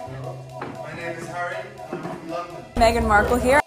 My name is Harry, and I'm from London. Meghan Markle here.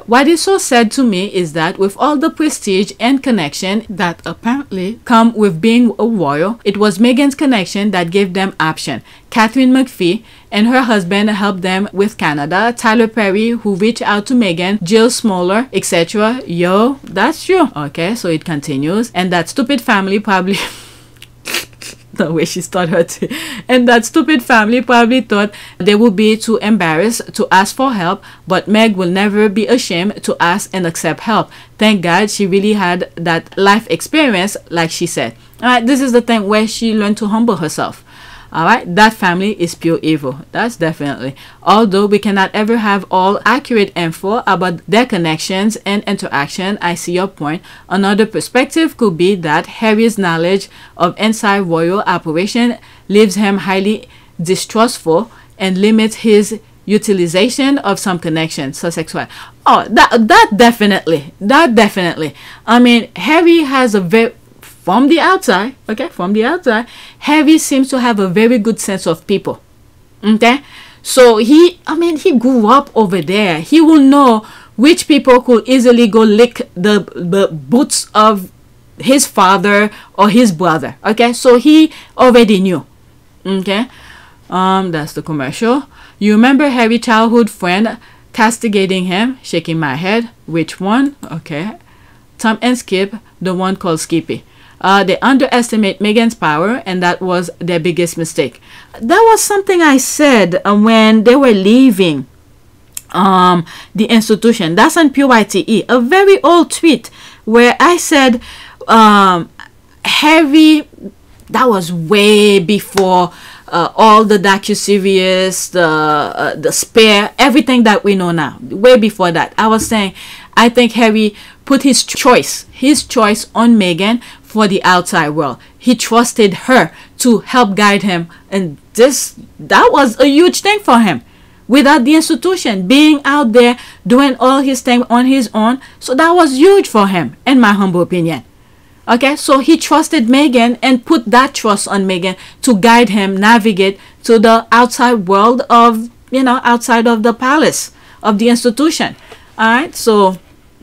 What is so sad to me is that with all the prestige and connection that apparently come with being a royal, it was Meghan's connection that gave them option. Catherine McPhee and her husband helped them with Canada. Tyler Perry, who reached out to Meghan, Jill Smoller, etc. Yo, that's true. Okay, so it continues. And that stupid family probably... the way she started and that stupid family probably thought they would be too embarrassed to ask for help, but Meg will never be ashamed to ask and accept help. Thank God she really had that life experience, like she said. All right, this is the thing where she learned to humble herself. All right, that family is pure evil. That's definitely. Although we cannot ever have all accurate info about their connections and interaction, I see your point. Another perspective could be that Harry's knowledge of inside royal operation leaves him highly distrustful and limits his utilization of some connections, so sexual. Oh, that definitely. I mean, Harry has a very... From the outside, Harry seems to have a very good sense of people. Okay? So he grew up over there. He will know which people could easily go lick the boots of his father or his brother. Okay? So he already knew. Okay? That's the commercial. You remember Harry's childhood friend castigating him? Shaking my head. Which one? Okay. Tom and Skip, the one called Skippy. They underestimate Meghan's power, and that was their biggest mistake. That was something I said when they were leaving the institution. That's on PYTE, a very old tweet where I said Harry, that was way before all the docuseries, the Spare, everything that we know now. Way before that, I was saying I think Harry put his choice on Meghan for the outside world. He trusted her to help guide him, and that was a huge thing for him. Without the institution, being out there doing all his thing on his own, so that was huge for him, in my humble opinion. Okay, so he trusted Meghan and put that trust on Meghan to guide him navigate to the outside world of, outside of the palace of the institution. All right, so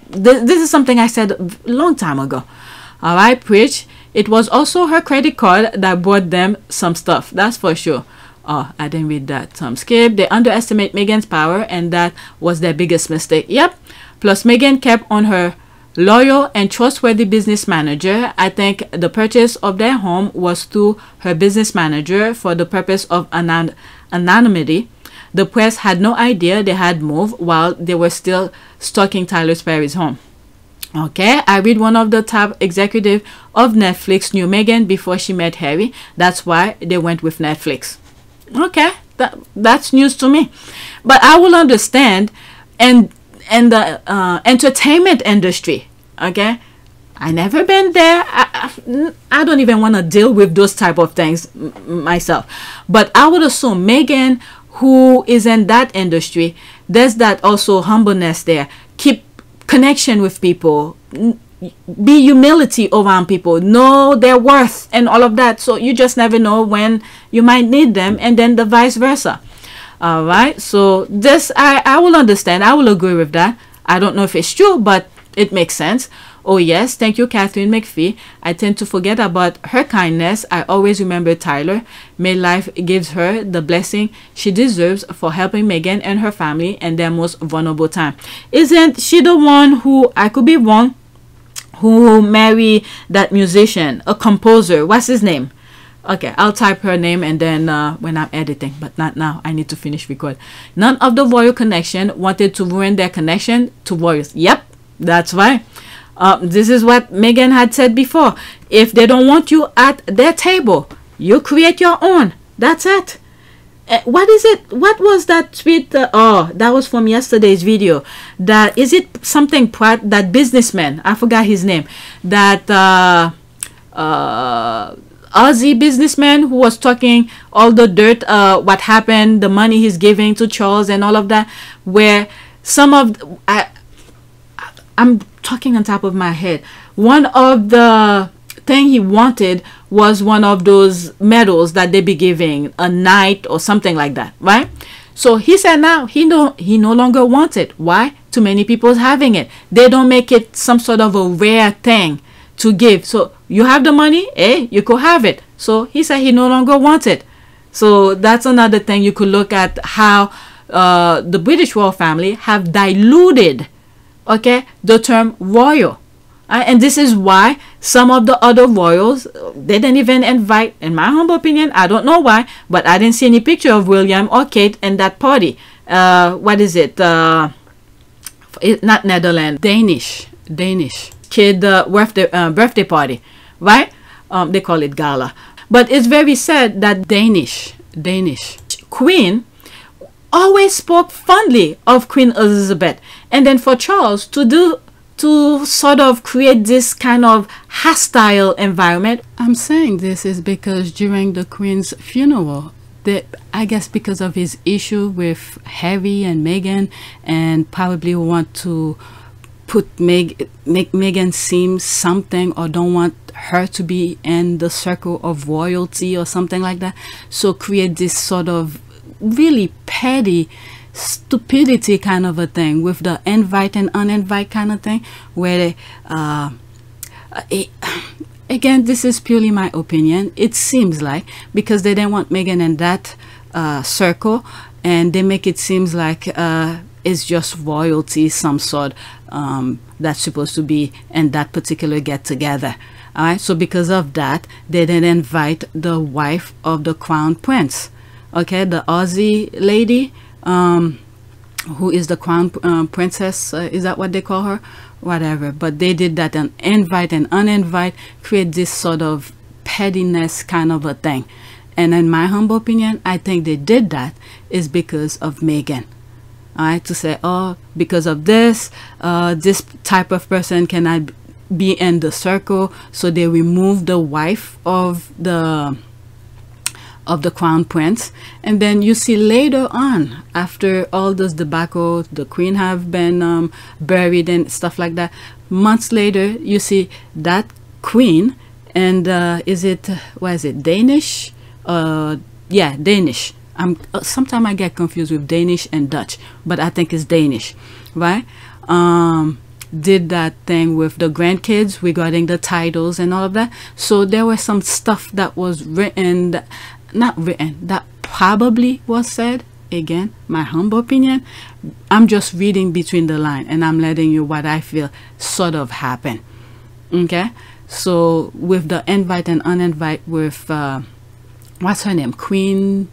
this is something I said a long time ago. All right, Preach. It was also her credit card that bought them some stuff. That's for sure. Oh, I didn't read that. Skip. They underestimate Meghan's power, and that was their biggest mistake. Yep. Plus, Meghan kept on her loyal and trustworthy business manager. I think the purchase of their home was through her business manager for the purpose of anonymity. The press had no idea they had moved while they were still stalking Tyler Perry's home. Okay, I read one of the top executive of Netflix knew Meghan before she met Harry. That's why they went with Netflix. Okay, that's news to me. But I will understand, and the entertainment industry. Okay, I never been there. I don't even want to deal with those type of things myself. But I would assume Meghan, who is in that industry, there's that also humbleness there. Keep connection with people, be humility around people, know their worth and all of that. So you just never know when you might need them, and then the vice versa. All right, so this I will understand. I will agree with that. I don't know if it's true, but it makes sense. Oh yes, thank you, Catherine McPhee. I tend to forget about her kindness. I always remember Tyler. May life gives her the blessing she deserves for helping Meghan and her family in their most vulnerable time. Isn't she the one who, I could be wrong, who married that musician, a composer? What's his name? Okay, I'll type her name and then when I'm editing, but not now. I need to finish record. None of the royal connection wanted to ruin their connection to royals. Yep, that's right. This is what Meghan had said before. If they don't want you at their table, you create your own. That's it. What is it? What was that tweet? Oh, that was from yesterday's video. That is it something that businessman, I forgot his name, that Aussie businessman who was talking all the dirt, what happened, the money he's giving to Charles and all of that, where some of I'm talking on top of my head. One of the thing he wanted was one of those medals that they be giving, a knight or something like that, right? So he said now he no longer wants it. Why? Too many people's having it. They don't make it some sort of a rare thing to give. So you have the money, you could have it. So he said he no longer wants it. So that's another thing you could look at, how the British royal family have diluted, okay, the term royal. And this is why some of the other royals, they didn't even invite, in my humble opinion, I don't know why, but I didn't see any picture of William or Kate in that party. What is it? It's not Netherlands, Danish kid birthday party, right? They call it gala. But it's very sad that Danish queen always spoke fondly of Queen Elizabeth, and then for Charles to sort of create this kind of hostile environment. I'm saying this is because during the Queen's funeral, I guess because of his issue with Harry and Meghan, and probably want to make Meghan seem something, or don't want her to be in the circle of royalty or something like that. So create this sort of really petty stupidity kind of a thing with the invite and uninvite kind of thing, where again, this is purely my opinion, it seems like because they didn't want Meghan in that circle, and they make it seems like it's just royalty, some sort that's supposed to be in that particular get together. All right, so because of that, they didn't invite the wife of the crown prince, okay, the Aussie lady, who is the crown princess, is that what they call her? Whatever. But they did that, and invite and uninvite, create this sort of pettiness kind of a thing. And in my humble opinion, I think they did that is because of Meghan. All right, to say, oh, because of this, this type of person cannot be in the circle, so they removed the wife of the crown prince. And then you see later on, after all this debacle, the queen have been buried and stuff like that, months later you see that queen, and is it, what is it, Danish? Yeah, Danish. Sometimes I get confused with Danish and Dutch, but I think it's Danish, right? Did that thing with the grandkids regarding the titles and all of that. So there was some stuff that was written, that probably was said. Again, my humble opinion, I'm just reading between the line, and I'm letting you what I feel sort of happened. Okay, so with the invite and uninvite with what's her name, Queen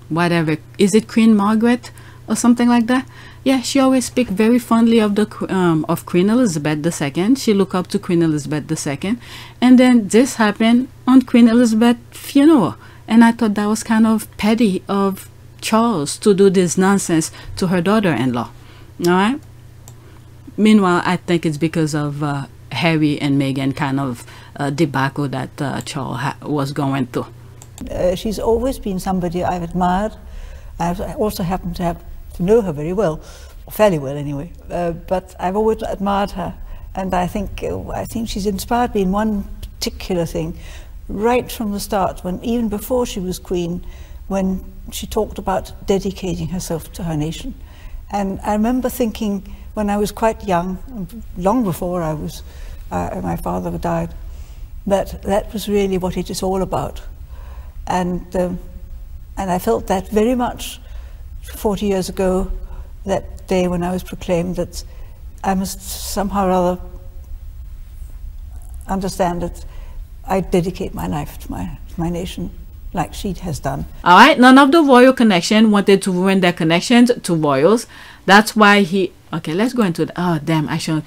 whatever, is it Queen Margaret or something like that? Yeah, she always speak very fondly of the of Queen Elizabeth II. She look up to Queen Elizabeth II, and then this happened on Queen Elizabeth's funeral. And I thought that was kind of petty of Charles to do this nonsense to her daughter-in-law. All right. Meanwhile, I think it's because of Harry and Meghan kind of debacle that Charles was going through. She's always been somebody I've admired. I also happen to know her very well, fairly well anyway. But I've always admired her, and I think she's inspired me in one particular thing. Right from the start, when even before she was queen, when she talked about dedicating herself to her nation. And I remember thinking when I was quite young, long before I was, my father died, that was really what it is all about. And I felt that very much 40 years ago, that day when I was proclaimed, that I must somehow or other understand that I dedicate my life to my nation like she has done. All right, none of the royal connection wanted to ruin their connections to royals. That's why he, okay, let's go into the, oh damn, I shouldn't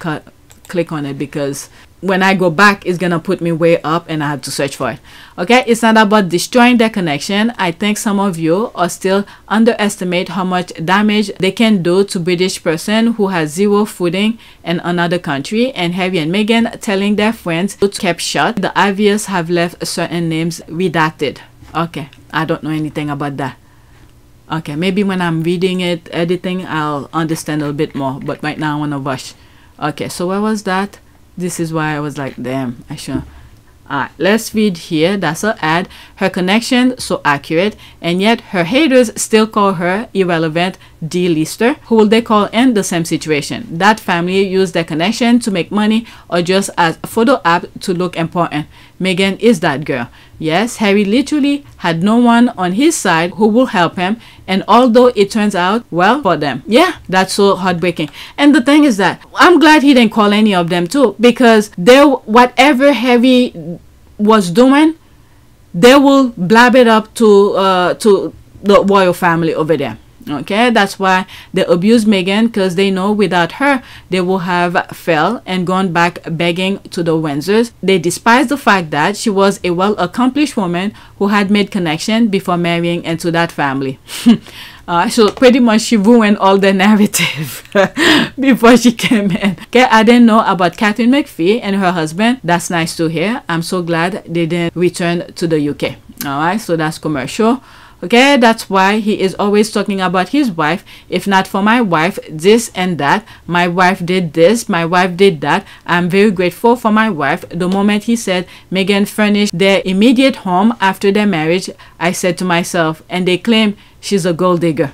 click on it because when I go back, it's gonna put me way up and I have to search for it. Okay, it's not about destroying their connection. I think some of you are still underestimate how much damage they can do to British person who has zero footing in another country. And Harry and Meghan telling their friends to keep shut. The obvious have left certain names redacted. Okay, I don't know anything about that. Okay, maybe when I'm reading it, editing, I'll understand a little bit more. But right now I want to rush. Okay, so where was that? This is why I was like, damn, I should. Alright, let's read here. That's her ad. Her connection so accurate, and yet her haters still call her irrelevant D-lister. Who will they call in the same situation? That family used their connection to make money or just as a photo app to look important. Meghan is that girl. Yes, Harry literally had no one on his side who will help him, and although it turns out well for them. Yeah, that's so heartbreaking. And the thing is that I'm glad he didn't call any of them too, because they, whatever Harry was doing, they will blab it up to the royal family over there. Okay, that's why they abuse Meghan, because they know without her they will have fell and gone back begging to the Windsors. They despise the fact that she was a well-accomplished woman who had made connection before marrying into that family. So pretty much she ruined all the narrative before she came in. Okay, I didn't know about Catherine McPhee and her husband. That's nice to hear. I'm so glad they didn't return to the UK. All right, so that's commercial. Okay, that's why he is always talking about his wife. If not for my wife, this and that. My wife did this, my wife did that. I'm very grateful for my wife. The moment he said Meghan furnished their immediate home after their marriage, I said to myself, and they claim she's a gold digger.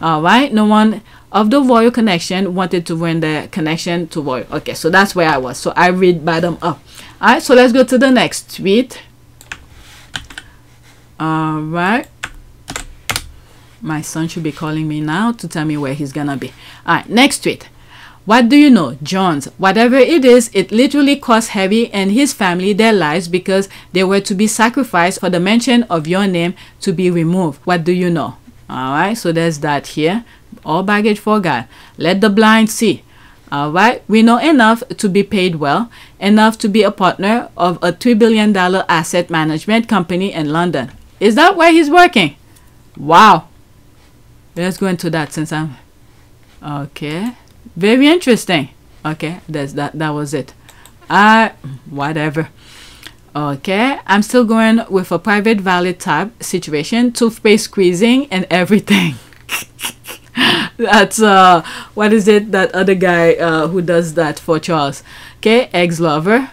All right, no one of the royal connection wanted to ruin their connection to royal. Okay, so that's where I was. So I read bottom up. All right, so let's go to the next tweet. All right. My son should be calling me now to tell me where he's gonna be. All right, next tweet. What do you know, Jones? Whatever it is, it literally cost Harry and his family their lives because they were to be sacrificed for the mention of your name to be removed. What do you know? All right, so there's that here. All baggage for God. Let the blind see. All right, we know enough to be paid well, enough to be a partner of a $3 billion asset management company in London. Is that where he's working? Wow. Let's go into that since I'm okay. Very interesting. Okay, there's that was it. Whatever. Okay, I'm still going with a private valet type situation, toothpaste squeezing and everything. That's what is it, that other guy who does that for Charles? Okay, ex-lover.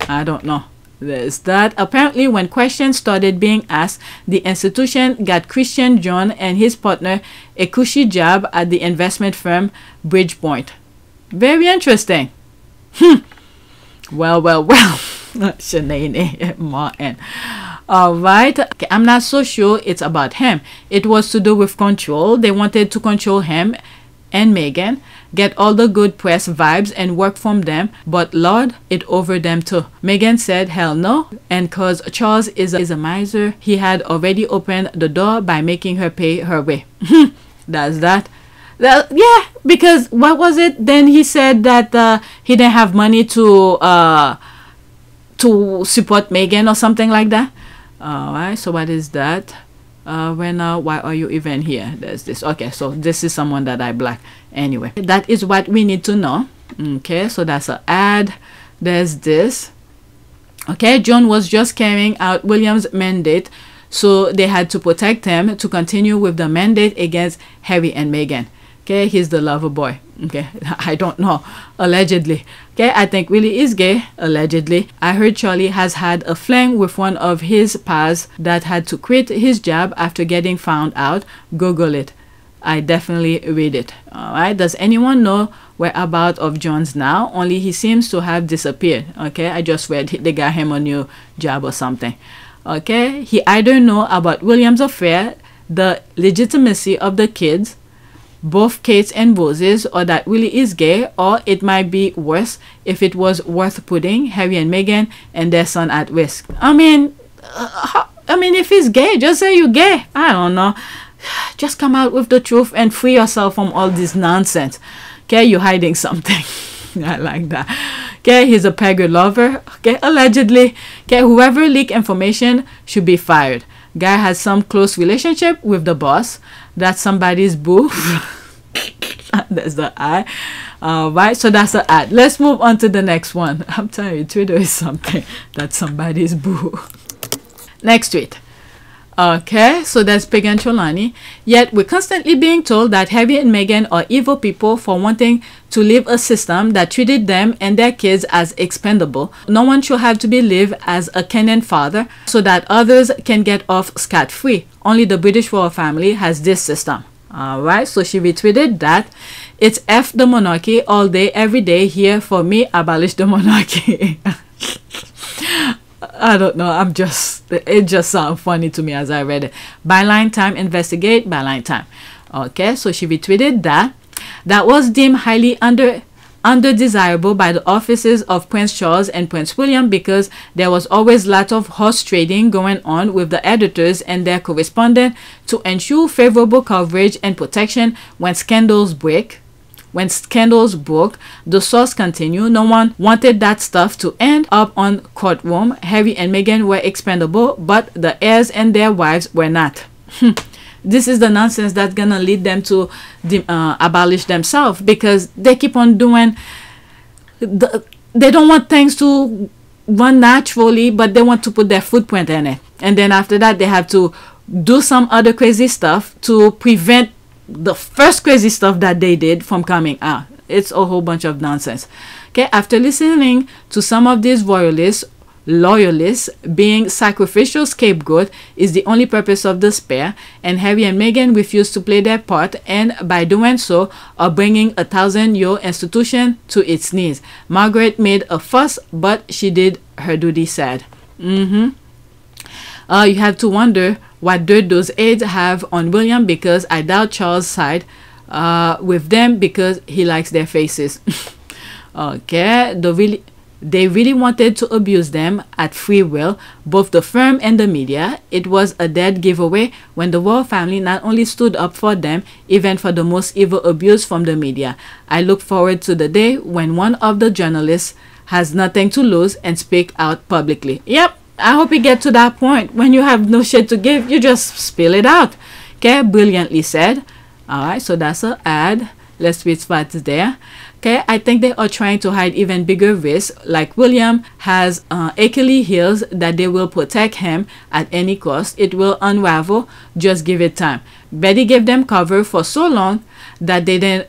I don't know. There's that. Apparently, when questions started being asked, the institution got Christian John and his partner a cushy job at the investment firm Bridgepoint. Very interesting. Well. Sinead Martin. All right. Okay, I'm not so sure it's about him. It was to do with control. They wanted to control him and Meghan, get all the good press vibes and work from them, but Lord, it over them too. Meghan said hell no, and cause Charles is a miser, he had already opened the door by making her pay her way. That's that. Yeah, because what was it? Then he said that he didn't have money to support Meghan or something like that. All right, so what is that? Why are you even here? There's this. Okay, so this is someone that I blocked. Anyway, that is what we need to know. Okay, so that's an ad. There's this. Okay, John was just carrying out William's mandate, so they had to protect him to continue with the mandate against Harry and Meghan. Okay, he's the lover boy. Okay, I don't know. Allegedly. Okay, I think Willie is gay. Allegedly. I heard Charlie has had a fling with one of his pals that had to quit his job after getting found out. Google it. I definitely read it. Alright, does anyone know whereabouts of Jones now? Only he seems to have disappeared. Okay, I just read they got him a new job or something. Okay, he either know about William's affair, the legitimacy of the kids, both Kate's and Rose's, or that Willie is gay, or it might be worse if it was worth putting Harry and Meghan and their son at risk. I mean, I mean, if he's gay, just say you're gay. I don't know. Just come out with the truth and free yourself from all this nonsense. Okay, you're hiding something. I like that. Okay, he's a pegger lover. Okay, allegedly. Okay, whoever leaked information should be fired. Guy has some close relationship with the boss. That's somebody's boo. That's the ad. Right, so that's the ad. Let's move on to the next one. I'm telling you, Twitter is something. That's somebody's boo. Next tweet. Okay, so that's Peg and Cholani. Yet we're constantly being told that Harry and Meghan are evil people for wanting to leave a system that treated them and their kids as expendable. No one should have to be lived as a Kenyan father so that others can get off scot-free. Only the British royal family has this system. Alright, so she retweeted that. It's F the monarchy all day, every day. Here for me, abolish the monarchy. I don't know, it just sounded funny to me as I read it. Byline time, investigate, byline time. Okay, so she retweeted that. That was deemed highly undesirable by the offices of Prince Charles and Prince William because there was always lots of horse trading going on with the editors and their correspondent to ensure favorable coverage and protection when scandals break. When scandals broke, the source continued, no one wanted that stuff to end up on courtroom. Harry and Meghan were expendable, but the heirs and their wives were not. This is the nonsense that's gonna lead them to abolish themselves because they keep on doing. They don't want things to run naturally, but they want to put their footprint in it, and then after that they have to do some other crazy stuff to prevent the first crazy stuff that they did from coming out. It's a whole bunch of nonsense. Okay, after listening to some of these loyalists being sacrificial scapegoat is the only purpose of the spare, and Harry and Meghan refuse to play their part, and by doing so are bringing a 1,000-year institution to its knees. Margaret made a fuss, but she did her duty, said. You have to wonder what dirt those aides have on William, because I doubt Charles side with them because he likes their faces. Okay, they really wanted to abuse them at free will, both the firm and the media. It was a dead giveaway when the royal family not only stood up for them, even for the most evil abuse from the media. I look forward to the day when one of the journalists has nothing to lose and speak out publicly. Yep, I hope you get to that point. When you have no shit to give, you just spill it out. Okay, brilliantly said. Alright, so that's an ad. Let's switch spots there. Okay, I think they are trying to hide even bigger risks. Like William has Achilles heels that they will protect him at any cost. It will unravel. Just give it time. Betty gave them cover for so long that they didn't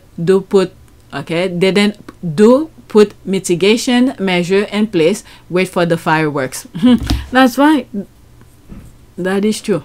put mitigation measure in place. Wait for the fireworks. That's right. That is true.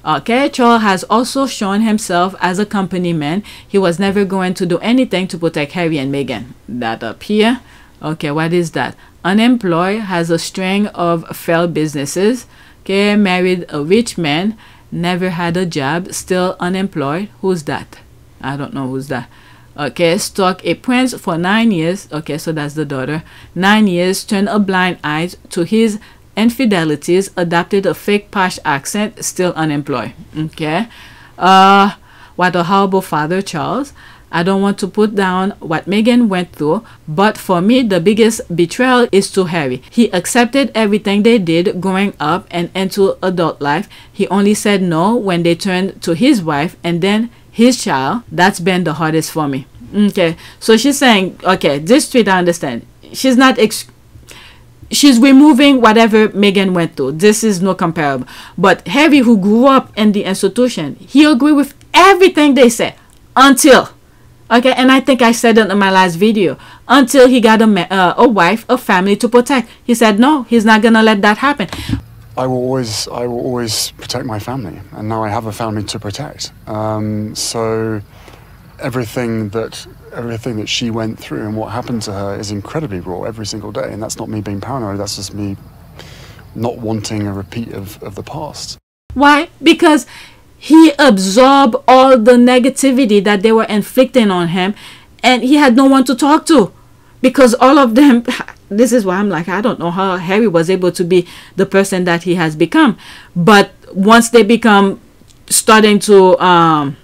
Okay, Charles has also shown himself as a company man. He was never going to do anything to protect Harry and Meghan. That up here. Okay, what is that? Unemployed, has a string of failed businesses. Okay, married a rich man, never had a job, still unemployed. Who's that? I don't know who's that. Okay, stalked a prince for 9 years. Okay, so that's the daughter. 9 years, turned a blind eye to his infidelities, adopted a fake posh accent, still unemployed. Okay, what a horrible father, Charles. I don't want to put down what Meghan went through, but for me the biggest betrayal is to Harry. He accepted everything they did growing up and into adult life. He only said no when they turned to his wife and then his child. That's been the hardest for me. Okay, so she's saying, okay, this tweet I understand. She's not she's removing whatever Meghan went through. This is no comparable. But Harry, who grew up in the institution, he agreed with everything they said until, okay, and I think I said it in my last video, until he got a wife, a family to protect. He said no, he's not gonna let that happen. I will always protect my family, and now I have a family to protect. So everything that she went through and what happened to her is incredibly raw every single day, and that's not me being paranoid, that's just me not wanting a repeat of the past. Why? Because he absorbed all the negativity that they were inflicting on him, and he had no one to talk to. because all of them, this is why I'm like, I don't know how Harry was able to be the person that he has become. But once they become starting to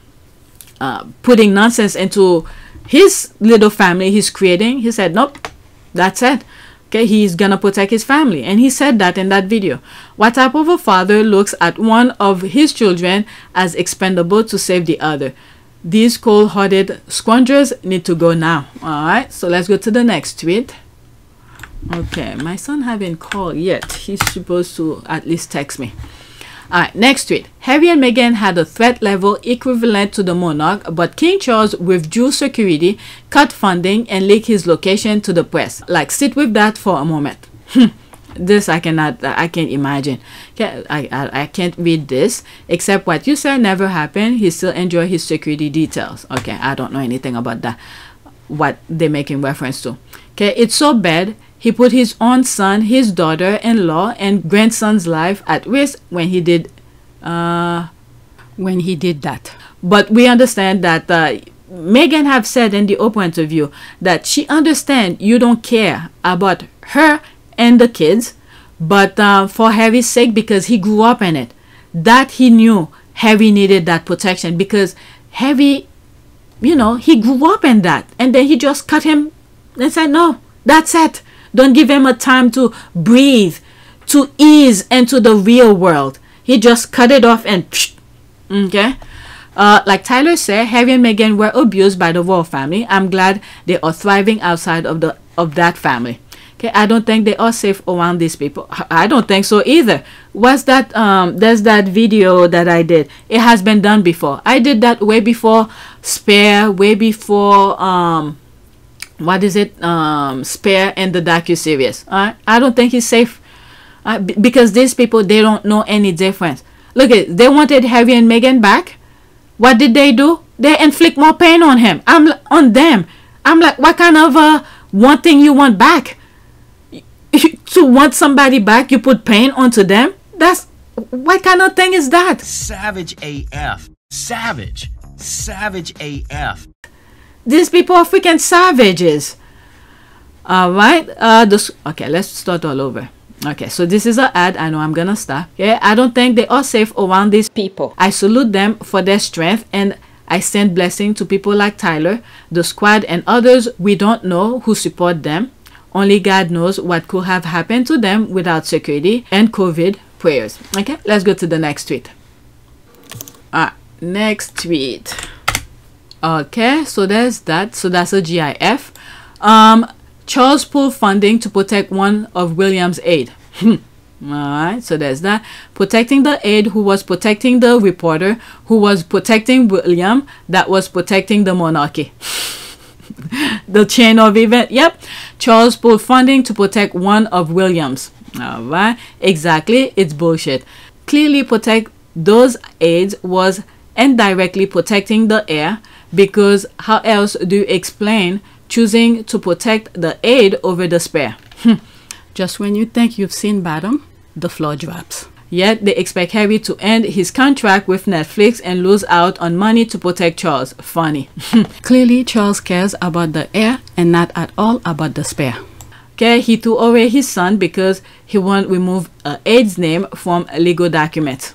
putting nonsense into his little family he's creating, he said, nope, that's it. Okay, he's gonna protect his family, and he said that in that video. What type of a father looks at one of his children as expendable to save the other? These cold-hearted scoundrels need to go now. All right, so let's go to the next tweet. Okay, my son haven't called yet. He's supposed to at least text me. All right, next tweet. Harry and Meghan had a threat level equivalent to the Monarch, but King Charles withdrew security, cut funding, and leaked his location to the press. Like, sit with that for a moment. This I can't imagine. I can't read this, except what you said never happened. He still enjoy his security details. Okay, I don't know anything about that, what they're making reference to. Okay, it's so bad. He put his own son, his daughter-in-law, and grandson's life at risk when he did that. But we understand that Meghan have said in the Oprah interview that she understands you don't care about her and the kids, but for Harry's sake, because he grew up in it, that he knew Harry needed that protection, because Harry, you know, he grew up in that, and then he just cut him and said, no, that's it. Don't give him a time to breathe, to ease into the real world. He just cut it off and psh, okay. Like Tyler said, Harry and Meghan were abused by the royal family. I'm glad they are thriving outside of that family. Okay, I don't think they are safe around these people. I don't think so either. What's that? There's that video that I did. It has been done before. I did that way before Spare, way before what is it? Spare and the docu-series. I don't think he's safe because these people, they don't know any difference. Look at, they wanted Harry and Meghan back. What did they do? They inflict more pain on him. On them. I'm like, what kind of one thing you want back? To want somebody back, you put pain onto them? That's, what kind of thing is that? Savage AF. Savage. Savage AF. These people are freaking savages. All right. Okay, let's start all over. Okay, so this is an ad. I know I'm gonna stop. Yeah, I don't think they are safe around these people. I salute them for their strength, and I send blessing to people like Tyler, the squad, and others we don't know who support them. Only God knows what could have happened to them without security and COVID prayers. Okay, let's go to the next tweet. Next tweet. Okay, so there's that. So that's a GIF. Charles pulled funding to protect one of William's aide. Alright, so there's that. Protecting the aide who was protecting the reporter who was protecting William, that was protecting the monarchy. The chain of event. Yep. Charles pulled funding to protect one of William's. Alright, exactly. It's bullshit. Clearly protect those aides was indirectly protecting the heir, because how else do you explain choosing to protect the aide over the spare? Just when you think you've seen bottom, the floor drops. Yet they expect Harry to end his contract with Netflix and lose out on money to protect Charles. Funny. Clearly Charles cares about the heir and not at all about the spare. Okay, he threw away his son because he won't remove aide's name from legal documents.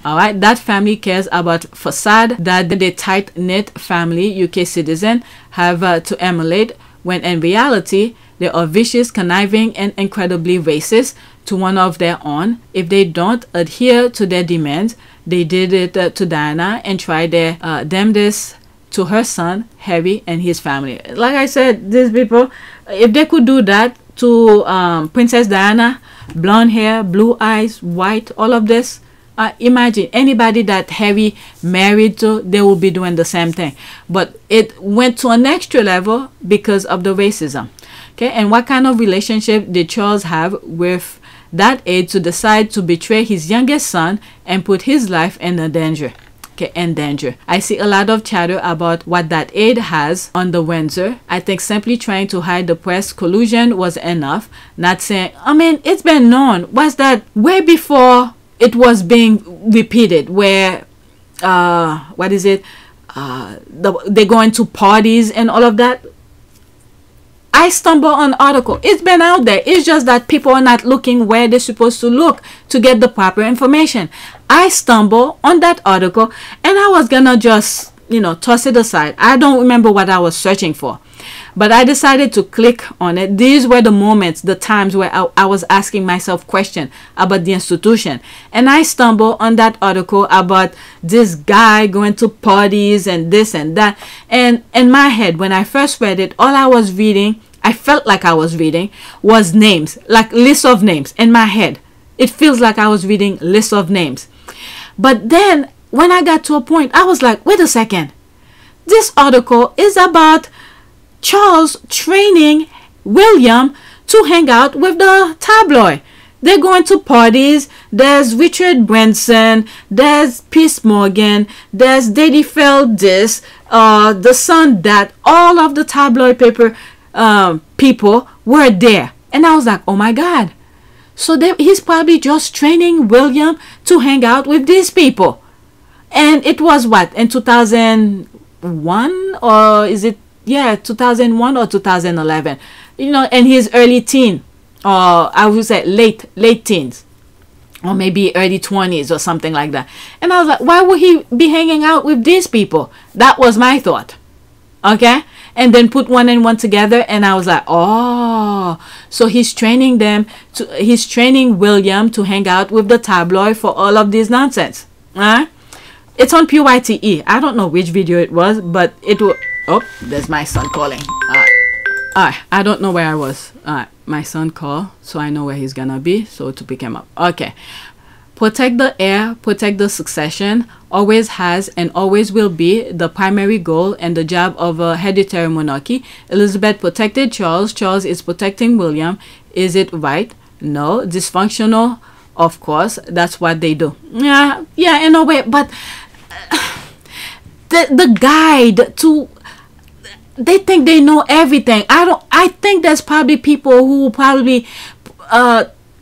Alright, that family cares about facade that the tight-knit family UK citizen have to emulate, when in reality they are vicious, conniving, and incredibly racist to one of their own. If they don't adhere to their demands, they did it to Diana and tried their damnedest to her son Harry and his family. Like I said, these people, if they could do that to Princess Diana, blonde hair, blue eyes, white, all of this, imagine anybody that Harry married to, they will be doing the same thing. But it went to an extra level because of the racism. Okay, and what kind of relationship did Charles have with that aide to decide to betray his youngest son and put his life in danger? Okay, in danger. I see a lot of chatter about what that aide has on the Windsor. I think simply trying to hide the press collusion was enough. Not saying, I mean, it's been known. Was that way before it was being repeated, where what is it? They go into parties and all of that. I stumble on article. It's been out there. It's just that people are not looking where they're supposed to look to get the proper information. I stumble on that article and I was gonna just, you know, toss it aside. I don't remember what I was searching for, but I decided to click on it. These were the moments, the times where I was asking myself questions about the institution. And I stumbled on that article about this guy going to parties and this and that. And in my head, when I first read it, all I was reading, I felt like I was reading, was names, like lists of names in my head. It feels like I was reading lists of names. But then when I got to a point, I was like, wait a second. This article is about Charles training William to hang out with the tabloid. They're going to parties. There's Richard Branson. There's Piers Morgan. There's Daddy Feld this. The Sun that. All of the tabloid paper people were there. And I was like, oh my God. So he's probably just training William to hang out with these people. And it was what, in 2001 or is it, yeah, 2001 or 2011, you know, in his early teen, or I would say late teens, or maybe early 20s or something like that. And I was like, why would he be hanging out with these people? That was my thought. Okay. And then put one and one together, and I was like, oh, so he's training he's training William to hang out with the tabloid for all of this nonsense. It's on PYTE. I don't know which video it was, but it was, oh, there's my son calling. I don't know where I was. My son called, so I know where he's gonna be, so to pick him up. Okay. Protect the heir, protect the succession, always has and always will be the primary goal and the job of a hereditary monarchy. Elizabeth protected Charles. Charles is protecting William. Is it right? No. Dysfunctional? Of course. That's what they do. Yeah, in a way. But the guide to... They think they know everything. I think there's probably people who probably...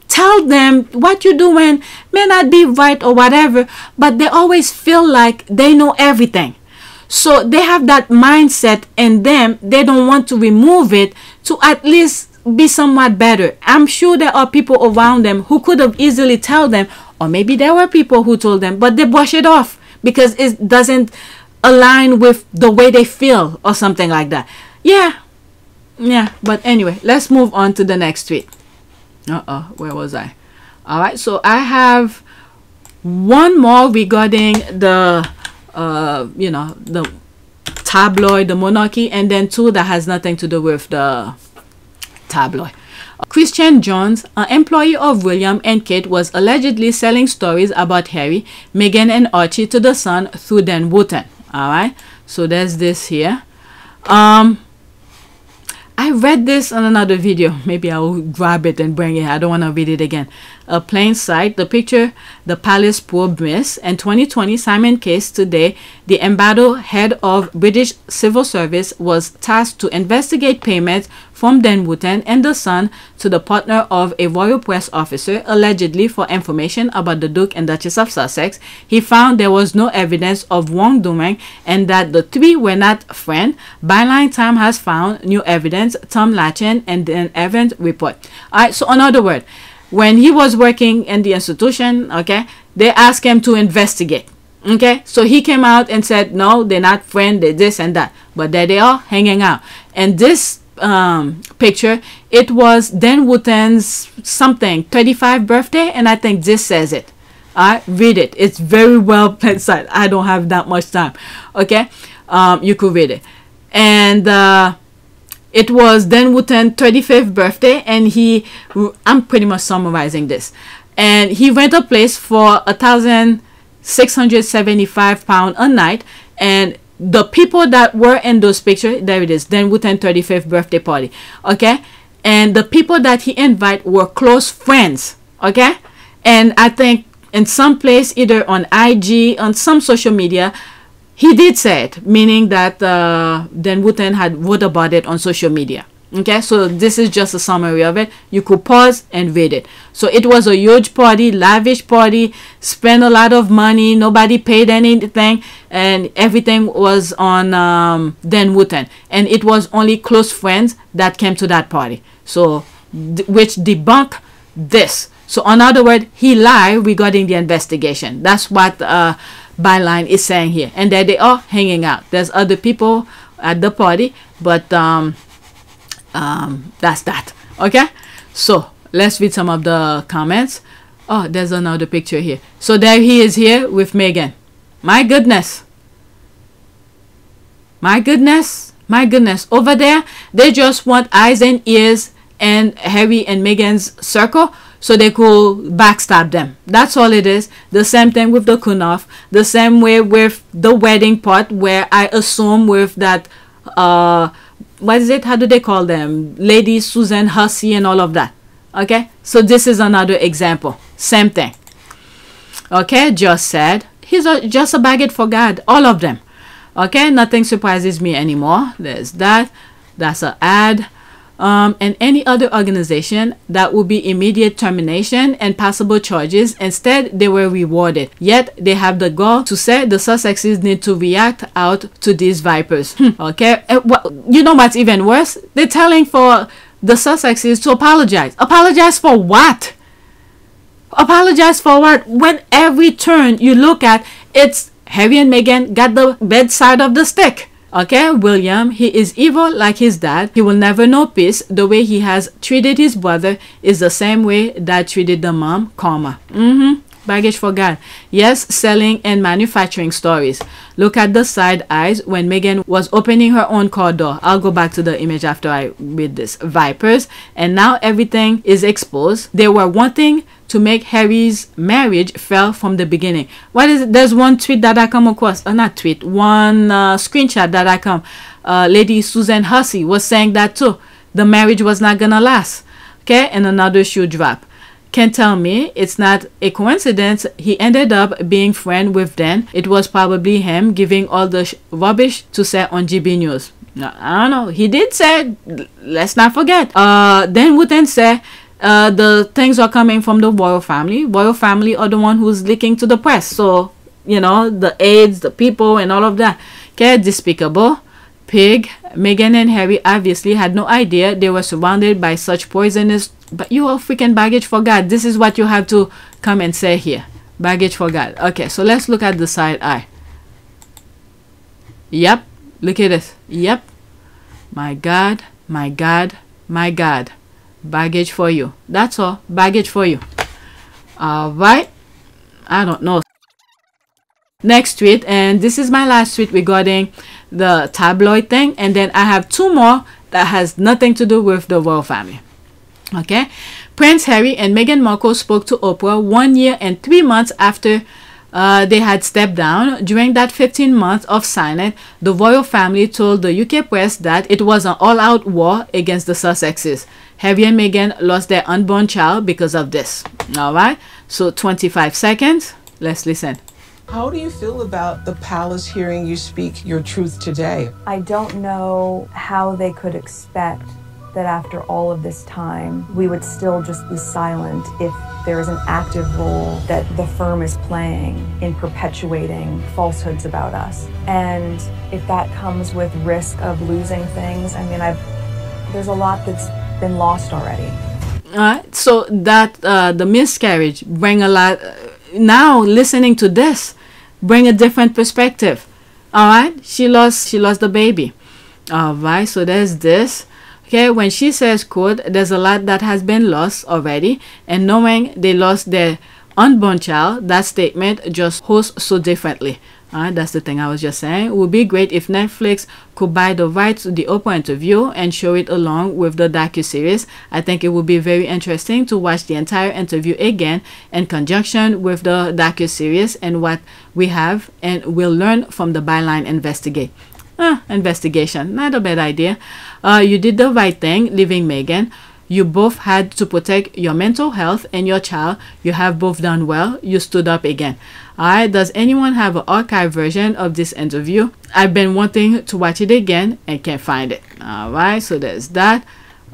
tell them what you're doing may not be right or whatever, but they always feel like they know everything. So they have that mindset in them. They don't want to remove it to at least be somewhat better. I'm sure there are people around them who could have easily tell them, or maybe there were people who told them, but they brush it off because it doesn't align with the way they feel or something like that. Yeah, but anyway, let's move on to the next tweet. Where was I? All right, so I have one more regarding the you know, the tabloid, the monarchy, and then two that has nothing to do with the tabloid. Christian Jones, an employee of William and Kate, was allegedly selling stories about Harry, Meghan, and Archie to the Sun through Dan Wootton. All right, so there's this here. I read this on another video. Maybe I'll grab it and bring it. I don't want to read it again. A plain sight. The picture, the palace poor miss. And 2020, Simon Case today, the embattled head of British Civil Service, was tasked to investigate payments from Dan Wootton and the Sun to the partner of a royal press officer, allegedly for information about the Duke and Duchess of Sussex. He found there was no evidence of wrongdoing and that the three were not friends. Byline Time has found new evidence. Tom Latchen and then Evans report. All right, so in other words, when he was working in the institution, okay, they asked him to investigate. Okay, so he came out and said, no, they're not friends, they're this and that. But there they are hanging out. And this picture, it was Dan Wootton's something 35th birthday, and I think this says it. All right, read it. It's very well placed. I don't have that much time. Okay, you could read it. And it was Dan Wootton's 35th birthday, and I'm pretty much summarizing this. And he rent a place for £1,675 a night, and the people that were in those pictures, there it is, Dan Wootton's 35th birthday party. Okay, and the people that he invited were close friends. Okay, and I think in some place, either on IG, on some social media, he did say it, meaning that Dan Wootton had wrote about it on social media. Okay, so this is just a summary of it. You could pause and read it. So it was a huge party, lavish party, spent a lot of money, nobody paid anything, and everything was on Dan Wootton. And it was only close friends that came to that party. So, which debunk this. So, in other words, he lied regarding the investigation. That's what byline is saying here. And there they are hanging out. There's other people at the party, but that's that. Okay, so let's read some of the comments. Oh, there's another picture here. So there he is here with Meghan. My goodness, my goodness, my goodness. Over there they just want eyes and ears and Harry and Meghan's circle so they could backstab them. That's all it is. The same thing with the Kunoff, the same way with the wedding part, where I assume with that what is it, how do they call them, Lady Susan Hussey and all of that. Okay, so this is another example, same thing. Okay, just said he's just a baggage for God, all of them. Okay, nothing surprises me anymore. There's that. That's an ad. And any other organization that would be immediate termination and possible charges, instead they were rewarded. Yet they have the gall to say the Sussexes need to react out to these vipers. Okay, you know what's even worse? They're telling for the Sussexes to apologize. Apologize for what? Apologize for what? When every turn you look at, it's Harry and Meghan got the bedside of the stick. Okay, William, he is evil like his dad. He will never know peace. The way he has treated his brother is the same way dad treated the mom. Karma. Baggage for God. Yes, selling and manufacturing stories. Look at the side eyes when Meghan was opening her own car door. I'll go back to the image after I read this. Vipers. And now everything is exposed. They were wanting to make Harry's marriage fail from the beginning. What is it? There's one tweet that I come across. Not tweet. One screenshot that I come. Lady Susan Hussey was saying that too. The marriage was not gonna last. Okay, and another shoe drop. Can't tell me it's not a coincidence he ended up being friend with Dan. It was probably him giving all the rubbish to say on GB News. No, I don't know. He did say, let's not forget. Dan Wootton said the things are coming from the royal family. Royal family are the one who's leaking to the press. So, you know, the aides, the people and all of that. Okay, despicable. Pig. Meghan and Harry obviously had no idea they were surrounded by such poisonous. But you are freaking baggage for God. This is what you have to come and say here. Baggage for God. Okay, so let's look at the side eye. Yep. Look at this. Yep. My God. My God. My God. Baggage for you. That's all. Baggage for you. Alright. I don't know. Next tweet. And this is my last tweet regarding the tabloid thing. And then I have two more that has nothing to do with the royal family. Okay, Prince Harry and Meghan Markle spoke to Oprah 1 year and 3 months after they had stepped down. During that 15 months of silence, the royal family told the UK press that it was an all-out war against the Sussexes. Harry and Meghan lost their unborn child because of this. All right, so 25 seconds. Let's listen. How do you feel about the palace hearing you speak your truth today? I don't know how they could expect that after all of this time, we would still just be silent if there is an active role that the firm is playing in perpetuating falsehoods about us. And if that comes with risk of losing things, I mean, there's a lot that's been lost already. Alright, so that the miscarriage bring a lot. Now listening to this, bring a different perspective. Alright, she lost the baby. Alright, so there's this. Okay, when she says quote, there's a lot that has been lost already, and knowing they lost their unborn child, that statement just hosts so differently. That's the thing I was just saying. It would be great if Netflix could buy the rights to the Oprah interview and show it along with the docuseries. I think it would be very interesting to watch the entire interview again in conjunction with the docuseries and what we have and will learn from the byline investigation. Not a bad idea. You did the right thing leaving Meghan. You both had to protect your mental health and your child. You have both done well. You stood up again. Alright, does anyone have an archive version of this interview? I've been wanting to watch it again and can't find it. Alright, so there's that.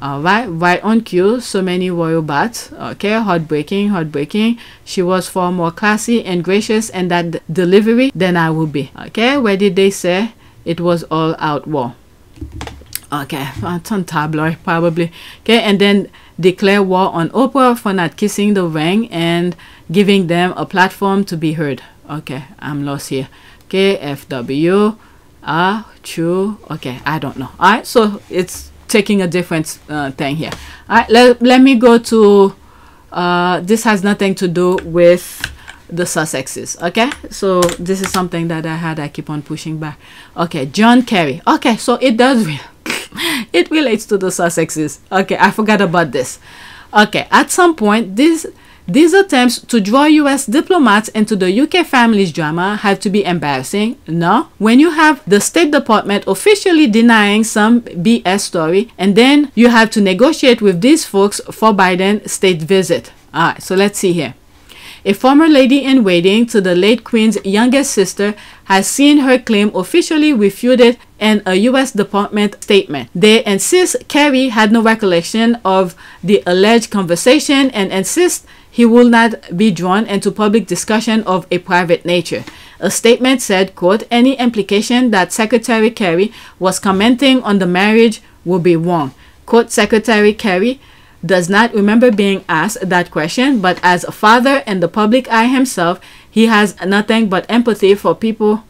Alright, right on cue. So many royal bats. Okay, heartbreaking. She was far more classy and gracious in that delivery than I would be. Okay, where did they say it was all out war? Okay, it's on tabloid probably. Okay, and then declare war on Oprah for not kissing the ring and giving them a platform to be heard. Okay, I'm lost here. Okay, FW. True. Okay, I don't know. Alright, so it's taking a different thing here. Alright, let me go to this has nothing to do with the Sussexes. Okay, so this is something that I keep on pushing back. Okay, John Kerry. Okay, so it does it relates to the Sussexes. Okay, I forgot about this. Okay, at some point these attempts to draw US diplomats into the UK family's drama have to be embarrassing. No, when you have the State Department officially denying some BS story and then you have to negotiate with these folks for Biden's state visit. Alright, so let's see here. A former lady-in-waiting to the late Queen's youngest sister has seen her claim officially refuted in a U.S. Department statement. They insist Kerry had no recollection of the alleged conversation and insist he will not be drawn into public discussion of a private nature. A statement said, quote, any implication that Secretary Kerry was commenting on the marriage will be wrong. Quote, Secretary Kerry does not remember being asked that question, but as a father in the public eye himself, he has nothing but empathy for people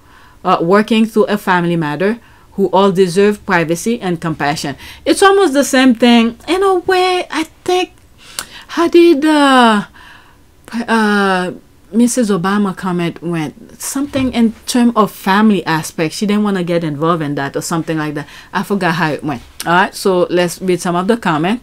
working through a family matter who all deserve privacy and compassion. It's almost the same thing in a way. I think, how did Mrs. Obama comment went? Something in terms of family aspect. She didn't want to get involved in that or something like that. I forgot how it went. All right, so let's read some of the comment.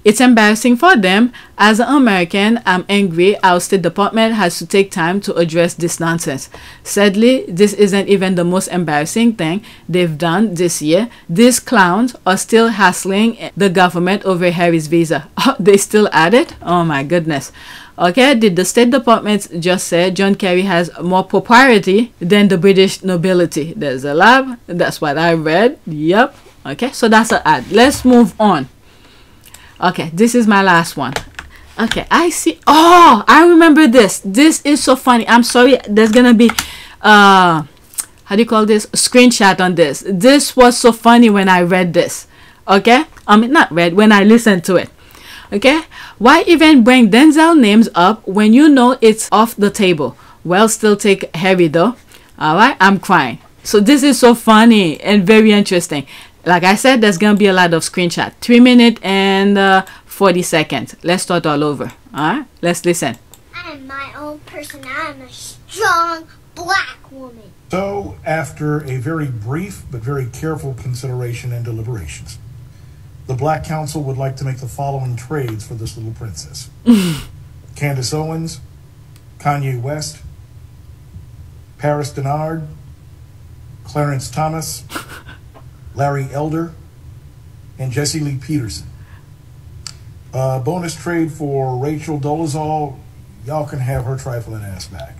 It's embarrassing for them. As an American, I'm angry our State Department has to take time to address this nonsense. Sadly, this isn't even the most embarrassing thing they've done this year. These clowns are still hassling the government over Harry's visa. Oh, they still at it? Oh my goodness. Okay, did the State Department just say John Kerry has more propriety than the British nobility? There's a lab. That's what I read. Yep. Okay, so that's an ad. Let's move on. Okay, this is my last one. Okay, I see. Oh, I remember this. This is so funny. I'm sorry. There's gonna be how do you call this? A screenshot on this. This was so funny when I read this. Okay, I mean not read, when I listened to it. Okay, why even bring Denzel names up when you know it's off the table? Well, still take Harry though. All right, I'm crying. So this is so funny and very interesting. Like I said, there's going to be a lot of screenshots. 3 minutes and 40 seconds. Let's start all over. All right? Let's listen. I am my own person. I am a strong black woman. So, after a very brief but very careful consideration and deliberations, the Black Council would like to make the following trades for this little princess. Candace Owens, Kanye West, Paris Denard, Clarence Thomas, Larry Elder, and Jesse Lee Peterson. Bonus trade for Rachel Dolezal. Y'all can have her trifling ass back.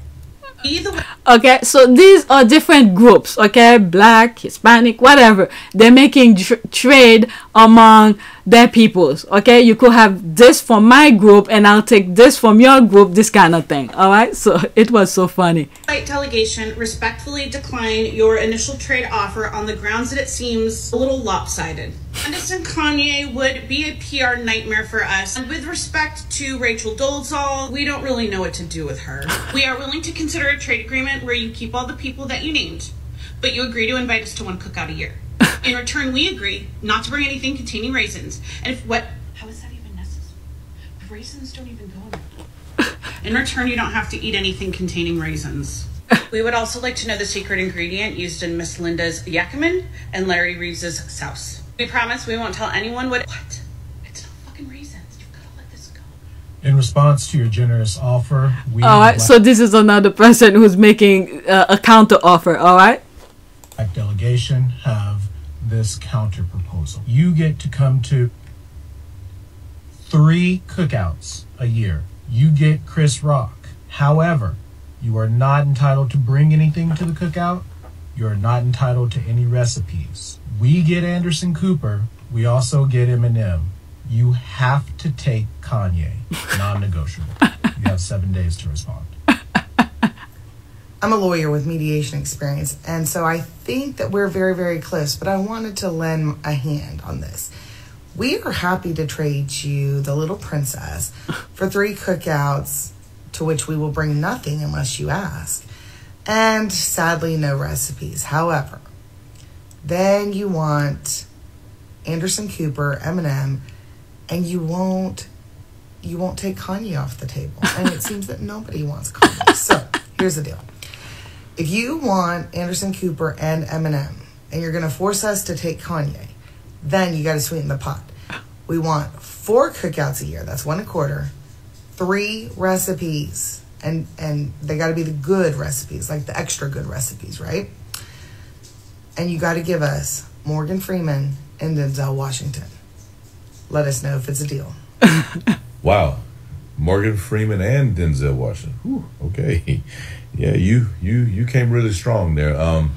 Either way. Okay, so these are different groups. Okay, black, Hispanic, whatever. They're making trade among their peoples. Okay, you could have this from my group and I'll take this from your group, this kind of thing. All right, so it was so funny. Delegation respectfully decline your initial trade offer on the grounds that it seems a little lopsided. Candace and Kanye would be a PR nightmare for us. And with respect to Rachel Dolezal, we don't really know what to do with her. We are willing to consider a trade agreement where you keep all the people that you named, but you agree to invite us to one cookout a year. In return, we agree not to bring anything containing raisins. And if what? How is that even necessary? Raisins don't even go there. In return, you don't have to eat anything containing raisins. We would also like to know the secret ingredient used in Miss Linda's Yakima and Larry Reeves's sauce. We promise we won't tell anyone what. What? It's not fucking raisins. You've got to let this go. In response to your generous offer, we. All right, so this is another person who's making a counter offer. All right. Delegation have this counter proposal. You get to come to. 3 cookouts a year, you get Chris Rock. However, you are not entitled to bring anything to the cookout. You are not entitled to any recipes. We get Anderson Cooper. We also get Eminem. You have to take Kanye. Non-negotiable. You have 7 days to respond. I'm a lawyer with mediation experience, and so I think that we're very, very close, but I wanted to lend a hand on this. We are happy to trade you the Little Princess for 3 cookouts, to which we will bring nothing unless you ask, and sadly no recipes. However, then you want Anderson Cooper, Eminem, and you won't take Kanye off the table. And it seems that nobody wants Kanye. So here's the deal. If you want Anderson Cooper and Eminem, and you're going to force us to take Kanye, then you got to sweeten the pot. We want 4 cookouts a year. That's 1 a quarter. 3 recipes. And they got to be the good recipes, like the extra good recipes, right? And you got to give us Morgan Freeman and Denzel Washington. Let us know if it's a deal. Wow. Morgan Freeman and Denzel Washington. Whew, okay. Yeah, you came really strong there. I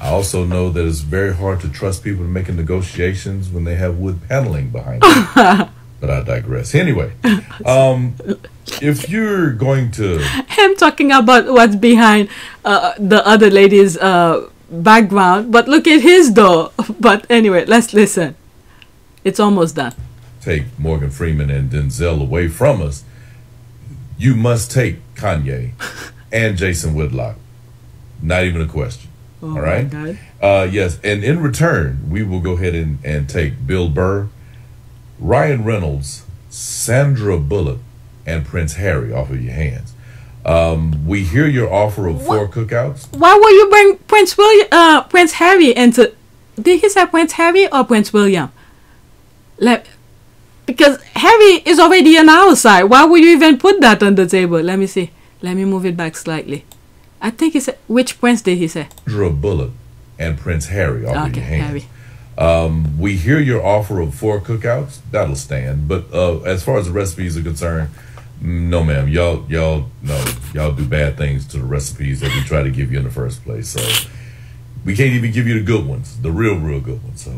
also know that it's very hard to trust people to making negotiations when they have wood paneling behind them. But I digress. Anyway, if you're going to... Him talking about what's behind the other lady's background, but look at his door. But anyway, let's listen. It's almost done. Take Morgan Freeman and Denzel away from us. You must take Kanye and Jason Whitlock. Not even a question. Oh, all right? my God. Yes, and in return, we will go ahead and take Bill Burr, Ryan Reynolds, Sandra Bullock, and Prince Harry off of your hands. We hear your offer of 4 cookouts. Why will you bring Prince Harry into... Did he say Prince Harry or Prince William? Because Harry is already on our side. Why would you even put that on the table? Let me see. Let me move it back slightly. I think he said... Which prince did he say? Sandra Bullock and Prince Harry off of your hands. Harry. We hear your offer of 4 cookouts. That'll stand. But as far as the recipes are concerned, no, ma'am. Y'all do bad things to the recipes that we try to give you in the first place. So we can't even give you the good ones, the real good ones.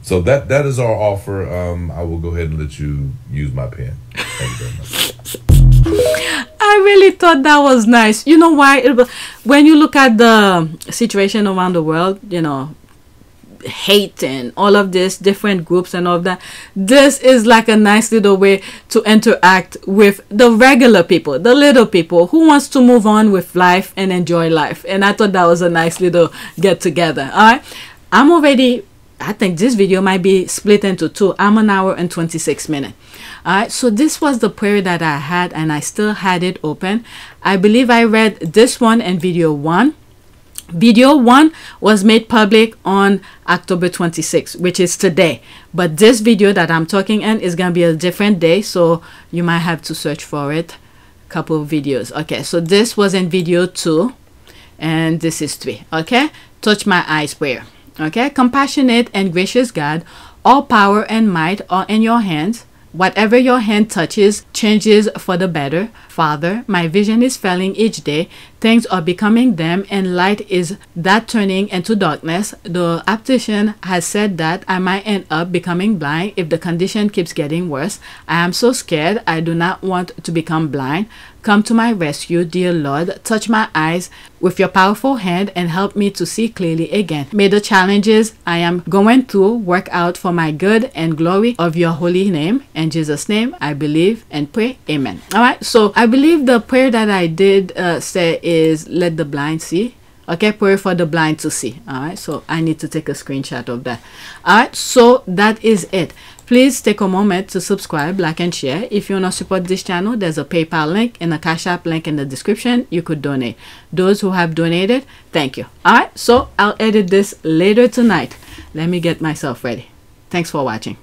So that is our offer. I will go ahead and let you use my pen. Thank you very much. I really thought that was nice. You know why? When you look at the situation around the world, you know, hate and all of this, different groups and all of that, this is like a nice little way to interact with the regular people, the little people who wants to move on with life and enjoy life. And I thought that was a nice little get together. All right, I think this video might be split into 2. I'm 1 hour and 26 minutes. All right, so this was the query that I had, and I still had it open. I believe I read this one and video 1. Video 1 was made public on October 26th, which is today. But this video that I'm talking in is going to be a different day, so you might have to search for it. Couple of videos. Okay, so this was in video 2, and this is 3. Okay, touch my eyes prayer. Okay, compassionate and gracious God, all power and might are in your hands. Whatever your hand touches changes for the better. Father, my vision is failing each day. Things are becoming dim and light is that turning into darkness. The optician has said that I might end up becoming blind if the condition keeps getting worse. I am so scared. I do not want to become blind. Come to my rescue, dear Lord. Touch my eyes with your powerful hand and help me to see clearly again. May the challenges I am going through work out for my good and glory of your holy name. In Jesus' name, I believe and pray. Amen. All right, so I believe the prayer that I did say is let the blind see. Okay, pray for the blind to see. All right, so I need to take a screenshot of that. All right, so that is it. Please take a moment to subscribe, like, and share. If you want to support this channel, there's a PayPal link and a Cash App link in the description. You could donate. Those who have donated, thank you. All right, so I'll edit this later tonight. Let me get myself ready. Thanks for watching.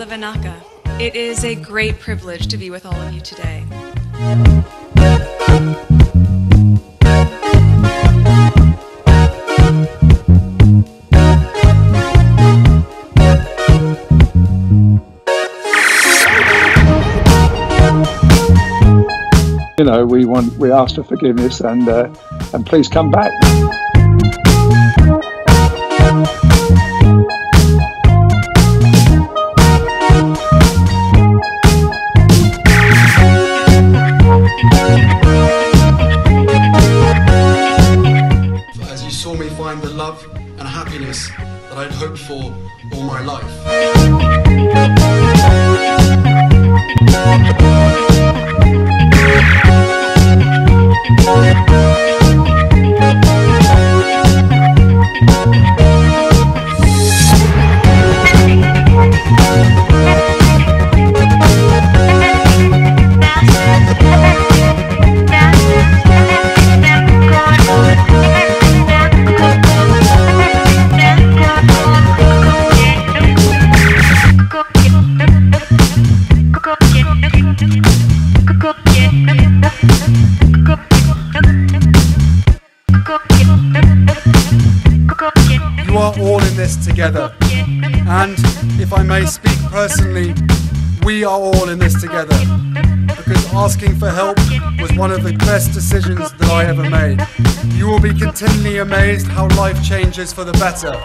Vanaka. It is a great privilege to be with all of you today. You know, we ask for forgiveness and please come back. As you saw me find the love and happiness that I'd hoped for all my life. You are all in this together, and if I may speak personally, we are all in this together, because asking for help was one of the best decisions that I ever made. You will be continually amazed how life changes for the better.